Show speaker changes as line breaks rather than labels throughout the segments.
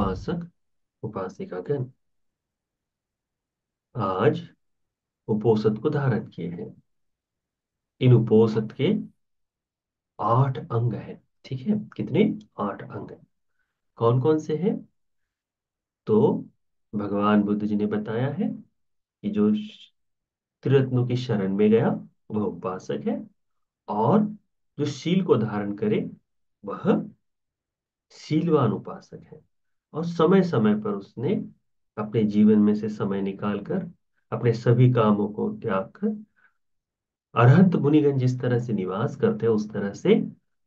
उपासक उपासिकागण आज उपोसत को धारण किए हैं। इन उपोसत के 8 अंग हैं। ठीक है, कितने? 8 अंग हैं। कौन कौन से हैं? तो भगवान बुद्ध जी ने बताया है कि जो त्रिरत्नों की शरण में गया वह उपासक है, और जो शील को धारण करे वह शीलवान उपासक है। और समय समय पर उसने अपने जीवन में से समय निकालकर अपने सभी कामों को त्याग कर अरहंत मुनिगण जिस तरह से निवास करते हैं उस तरह से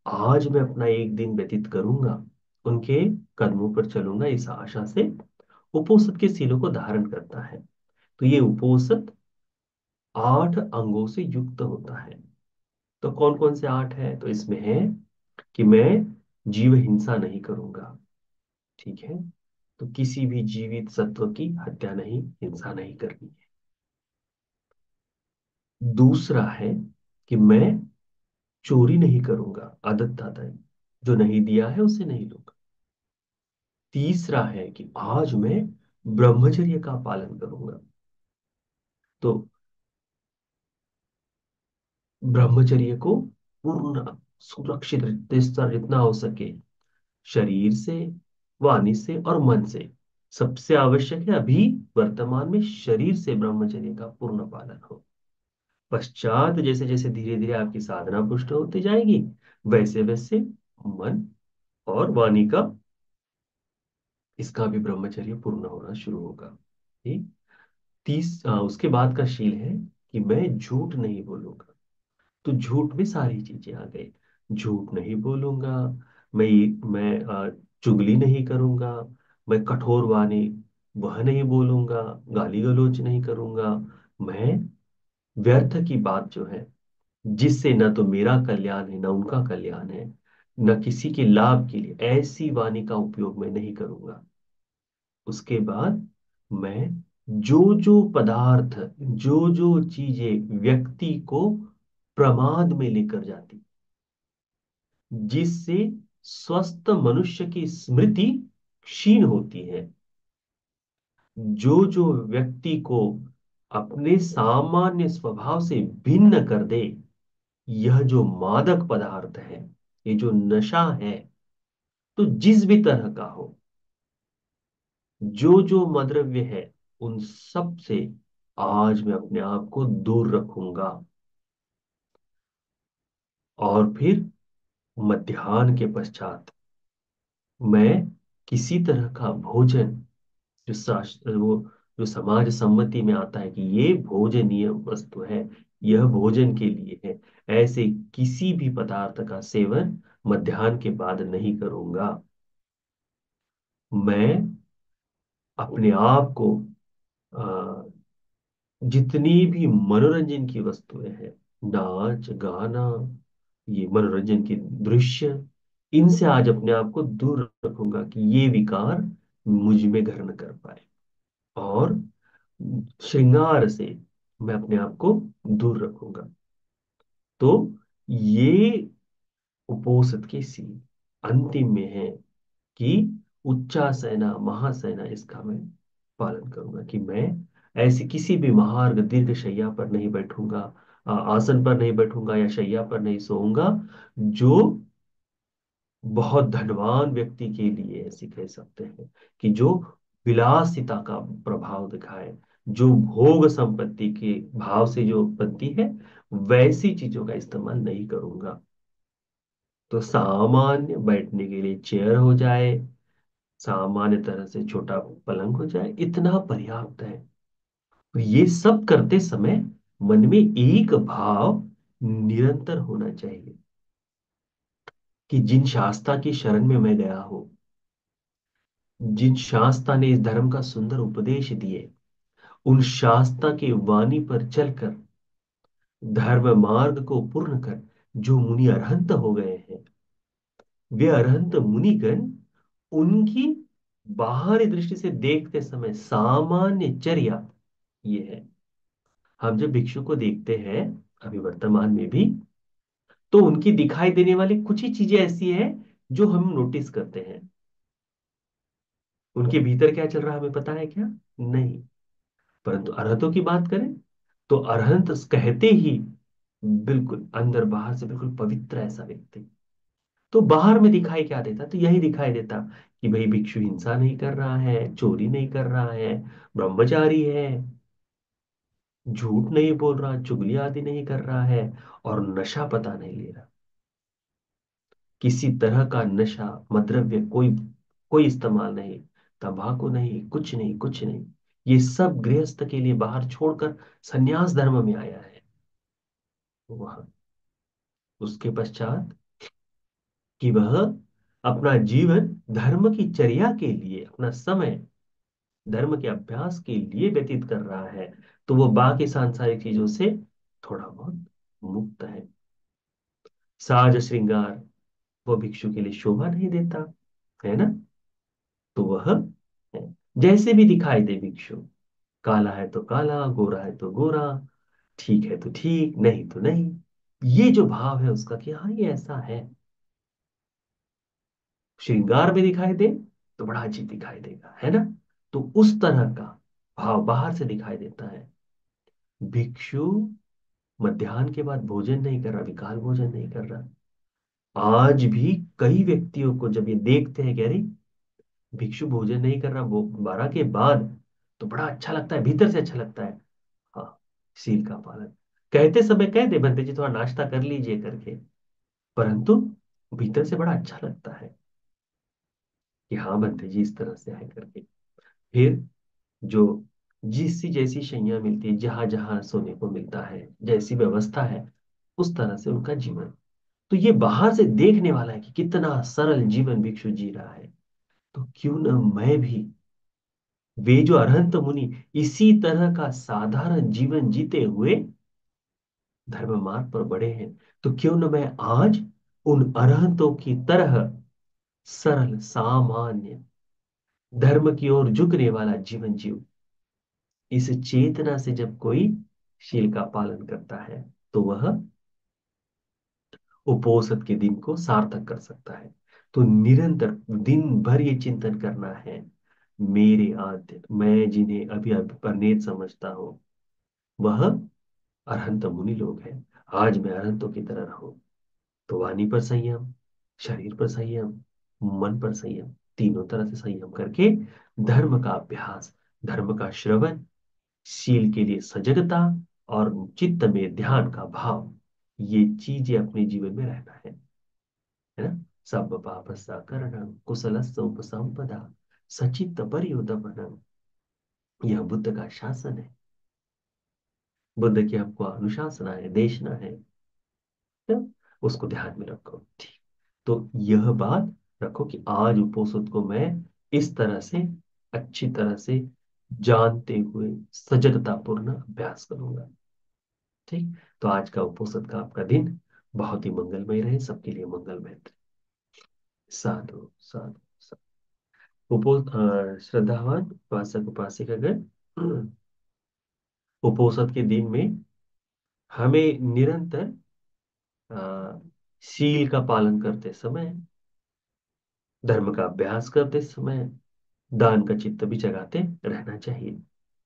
आज मैं अपना एक दिन व्यतीत करूंगा, उनके कदमों पर चलूंगा, इस आशा से उपोसत के सीलों को धारण करता है। तो ये उपोसत 8 अंगों से युक्त होता है। तो कौन कौन से 8 है? तो इसमें है कि मैं जीव हिंसा नहीं करूंगा। ठीक है, तो किसी भी जीवित सत्व की हत्या नहीं, हिंसा नहीं करनी है। दूसरा है कि मैं चोरी नहीं करूंगा, आदत दाता है, जो नहीं दिया है उसे नहीं लूंगा। तीसरा है कि आज मैं ब्रह्मचर्य का पालन करूंगा। तो ब्रह्मचर्य को पूर्ण सुरक्षित जितना हो सके, शरीर से, वाणी से और मन से। सबसे आवश्यक है अभी वर्तमान में शरीर से ब्रह्मचर्य का पूर्ण पालन हो। पश्चात जैसे जैसे धीरे धीरे आपकी साधना पुष्ट होती जाएगी, वैसे वैसे मन और वाणी का, इसका भी ब्रह्मचर्य पूर्ण होना शुरू होगा। ठीक। उसके बाद का शील है कि मैं झूठ नहीं बोलूंगा। तो झूठ में सारी चीजें आ गई। झूठ नहीं बोलूंगा, मैं चुगली नहीं करूंगा, मैं कठोर वाणी वह नहीं बोलूंगा, गाली गलौज नहीं करूंगा, मैं व्यर्थ की बात जो है, जिससे न तो मेरा कल्याण है न उनका कल्याण है, न किसी के लाभ के लिए, ऐसी वाणी का उपयोग मैं नहीं करूंगा। उसके बाद मैं जो जो पदार्थ, जो जो चीजें व्यक्ति को प्रमाद में लेकर जाती, जिससे स्वस्थ मनुष्य की स्मृति क्षीण होती है, जो जो व्यक्ति को अपने सामान्य स्वभाव से भिन्न कर दे, यह जो मादक पदार्थ है, ये जो नशा है, तो जिस भी तरह का हो, जो जो मद्रव्य है, उन सब से आज मैं अपने आप को दूर रखूंगा। और फिर मध्याह्न के पश्चात मैं किसी तरह का भोजन, जो शास्त्र वो जो समाज सम्मति में आता है कि ये भोजनीय वस्तु है, यह भोजन के लिए है, ऐसे किसी भी पदार्थ का सेवन मध्याह्न के बाद नहीं करूंगा। मैं अपने आप को अ, जितनी भी मनोरंजन की वस्तुएं हैं, नाच गाना, ये मनोरंजन की दृश्य, इनसे आज अपने आप को दूर रखूंगा कि ये विकार मुझ में घर न कर पाए। और श्रृंगार से मैं अपने आप को दूर रखूंगा। तो ये उपोसत की सी अंतिम में है कि उच्चासना महासना, इसका मैं पालन करूंगा कि मैं ऐसी किसी भी महार्ग दीर्घ शैया पर नहीं बैठूंगा, आसन पर नहीं बैठूंगा या शैया पर नहीं सोऊंगा, जो बहुत धनवान व्यक्ति के लिए ऐसी कह सकते हैं कि जो विलासिता का प्रभाव दिखाए, जो भोग संपत्ति के भाव से जो बनती है, वैसी चीजों का इस्तेमाल नहीं करूंगा। तो सामान्य बैठने के लिए चेयर हो जाए, सामान्य तरह से छोटा पलंग हो जाए, इतना पर्याप्त है। तो ये सब करते समय मन में एक भाव निरंतर होना चाहिए कि जिन शास्त्रा की शरण में मैं गया हूं, जिन शास्त्रा ने इस धर्म का सुंदर उपदेश दिए, उन शास्त्रा के वाणी पर चलकर धर्म मार्ग को पूर्ण कर जो मुनि अरहंत हो गए हैं, वे अरहंत मुनिगण, उनकी बाहरी दृष्टि से देखते समय सामान्य चर्या ये है। हम जब भिक्षु को देखते हैं अभी वर्तमान में भी, तो उनकी दिखाई देने वाली कुछ ही चीजें ऐसी हैं जो हम नोटिस करते हैं। उनके भीतर क्या चल रहा है हमें पता है क्या? नहीं। परंतु अरहतों की बात करें तो अरहंत कहते ही बिल्कुल अंदर बाहर से बिल्कुल पवित्र ऐसा व्यक्ति। तो बाहर में दिखाई क्या देता? तो यही दिखाई देता कि भाई भिक्षु हिंसा नहीं कर रहा है, चोरी नहीं कर रहा है, ब्रह्मचारी है, झूठ नहीं बोल रहा, चुगली आदि नहीं कर रहा है, और नशा पता नहीं ले रहा। किसी तरह का नशा, मद्रव्य कोई कोई इस्तेमाल नहीं, तंबाकू नहीं, कुछ नहीं, कुछ नहीं। ये सब गृहस्थ के लिए बाहर छोड़कर सन्यास धर्म में आया है वह। उसके पश्चात कि वह अपना जीवन धर्म की चर्या के लिए, अपना समय धर्म के अभ्यास के लिए व्यतीत कर रहा है, तो वो बाकी सांसारिक चीजों से थोड़ा बहुत मुक्त है। साज श्रृंगार वो भिक्षु के लिए शोभा नहीं देता, है ना? तो वह है, जैसे भी दिखाई दे भिक्षु, काला है तो काला, गोरा है तो गोरा, ठीक है तो ठीक, नहीं तो नहीं, ये जो भाव है उसका कि हाँ ये ऐसा है। श्रृंगार में दिखाई दे तो बड़ा अजीब दिखाई देगा, है ना? तो उस तरह का भाव बाहर से दिखाई देता है। भिक्षु मध्याह्न के बाद भोजन नहीं कर रहा, विकाल भोजन नहीं कर रहा। आज भी कई व्यक्तियों को जब ये देखते हैं कि अरे भिक्षु भोजन नहीं कर रहा वो 12 के बाद, तो बड़ा अच्छा लगता है, भीतर से अच्छा लगता है। हाँ, शील का पालन कहते समय कह दे बंदे जी थोड़ा नाश्ता कर लीजिए करके, परंतु भीतर से बड़ा अच्छा लगता है कि हाँ बंदे जी इस तरह से है करके। फिर जो जिस जैसी शैया मिलती है, जहां जहां सोने को मिलता है, जैसी व्यवस्था है, उस तरह से उनका जीवन। तो ये बाहर से देखने वाला है कि कितना सरल जीवन भिक्षु जी रहा है। तो क्यों न मैं भी, वे जो अरहंत मुनि इसी तरह का साधारण जीवन जीते हुए धर्म मार्ग पर बढ़े हैं, तो क्यों न मैं आज उन अरहंतों की तरह सरल सामान्य धर्म की ओर झुकने वाला जीवन जीव। इस चेतना से जब कोई शील का पालन करता है तो वह उपोषद के दिन को सार्थक कर सकता है। तो निरंतर दिन भर ये चिंतन करना है, मेरे आद्य मैं जिन्हें अभी अभी परनेत समझता हूं वह अरहंत मुनि लोग हैं। आज मैं अरहंतों की तरह रहूं। तो वाणी पर संयम, शरीर पर संयम, मन पर संयम, तीनों तरह से संयम करके धर्म का अभ्यास, धर्म का श्रवण, शील के लिए सजगता, और चित्त में ध्यान का भाव, ये चीजें अपने जीवन में रहना है ना? सब पाप करणं कुशल उपसंपदा सचित्त पर्युदपनम, यह बुद्ध का शासन है। बुद्ध की हमको अनुशासना है, देशना है ना? उसको ध्यान में रखो, ठीक। तो यह बात रखो कि आज उपोषद को मैं इस तरह से अच्छी तरह से जानते हुए सजगता पूर्ण अभ्यास करूंगा, ठीक। तो आज का उपोषद का आपका दिन बहुत ही मंगलमय रहे, सबके लिए मंगलमय रहे। साधु साधु साधु। श्रद्धावान उपासक उपासिकागण, उपोषद के दिन में हमें निरंतर अ, शील का पालन करते समय, धर्म का अभ्यास करते समय दान का चित्त भी जगाते रहना चाहिए।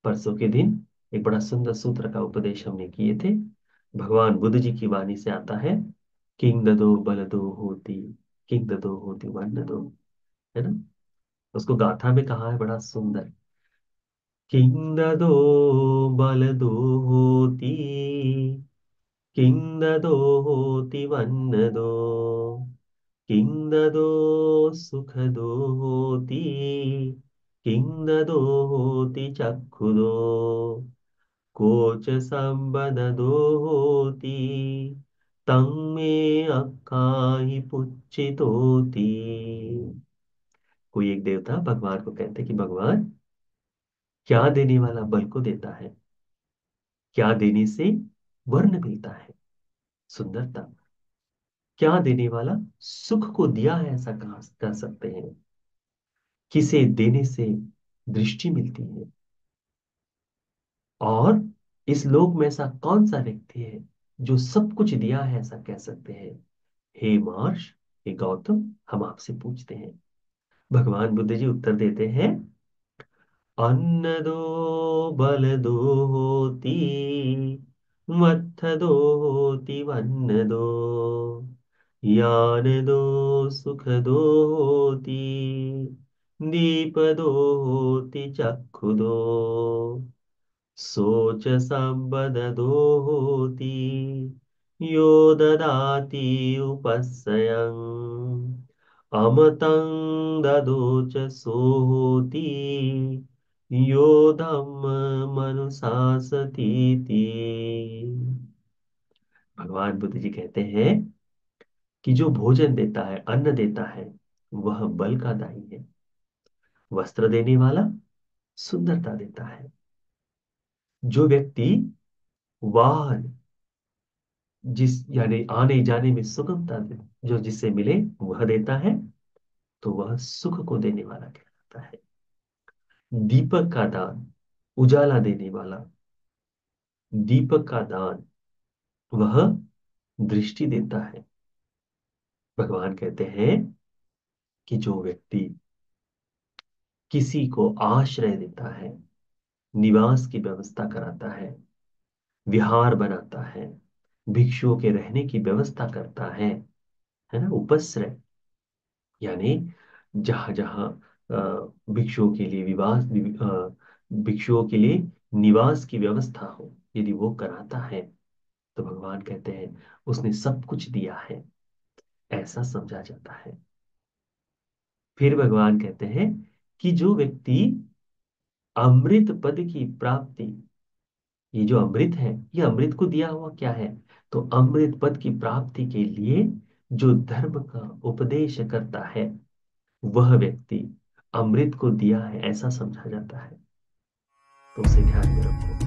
परसों के दिन एक बड़ा सुंदर सूत्र का उपदेश हमने किए थे। भगवान बुद्ध जी की वाणी से आता है, किंग ददो बल दो होती, किंग ददो होती वन दो, है ना? उसको गाथा में कहा है बड़ा सुंदर, किंग ददो बल दो होती, किंग ददो होती वन दो, किंग ददो सुख दो होती, किंग ददो होती चक्षु दो, कोच संबद दो होती, तंग में अक्काही पुच्चित होती। कोई एक देवता भगवान को कहते कि भगवान, क्या देने वाला बल को देता है, क्या देने से वर्ण मिलता है, सुंदरता, क्या देने वाला सुख को दिया है, ऐसा कहा कह सकते हैं, किसे देने से दृष्टि मिलती है, और इस लोक में ऐसा कौन सा व्यक्ति है जो सब कुछ दिया है, ऐसा कह सकते हैं। हे महर्ष, हे गौतम, हम आपसे पूछते हैं, भगवान बुद्ध जी उत्तर देते हैं, अन्न दो, बल दो होती, मत्थ दो होती, वन्न दो, ज्ञान दो, सुख दो होती, दीप दो होती, चक्षु दो, सोच संबद दो होती, यो ददाति उपस्सयम्, अमतं ददोच सोहोति, यो धम्ममनुशासतीति। भगवान बुद्ध जी कहते हैं कि जो भोजन देता है, अन्न देता है, वह बल का दाई है। वस्त्र देने वाला सुंदरता देता है। जो व्यक्ति वाहन, जिस यानी आने जाने में सुगमता दे, जो जिससे मिले वह देता है, तो वह सुख को देने वाला कहलाता है। दीपक का दान, उजाला देने वाला, दीपक का दान, वह दृष्टि देता है। भगवान कहते हैं कि जो व्यक्ति किसी को आश्रय देता है, निवास की व्यवस्था कराता विहार बनाता है, भिक्षुओं के रहने की व्यवस्था करता है ना, उपश्रय, यानी जहां जहां भिक्षुओं के लिए भिक्षुओं के लिए निवास की व्यवस्था हो, यदि वो कराता है, तो भगवान कहते हैं उसने सब कुछ दिया है, ऐसा समझा जाता है। फिर भगवान कहते हैं कि जो व्यक्ति अमृत पद की प्राप्ति, ये जो अमृत है, ये अमृत को दिया हुआ क्या है, तो अमृत पद की प्राप्ति के लिए जो धर्म का उपदेश करता है, वह व्यक्ति अमृत को दिया है, ऐसा समझा जाता है। तो उसे ध्यान में रखो।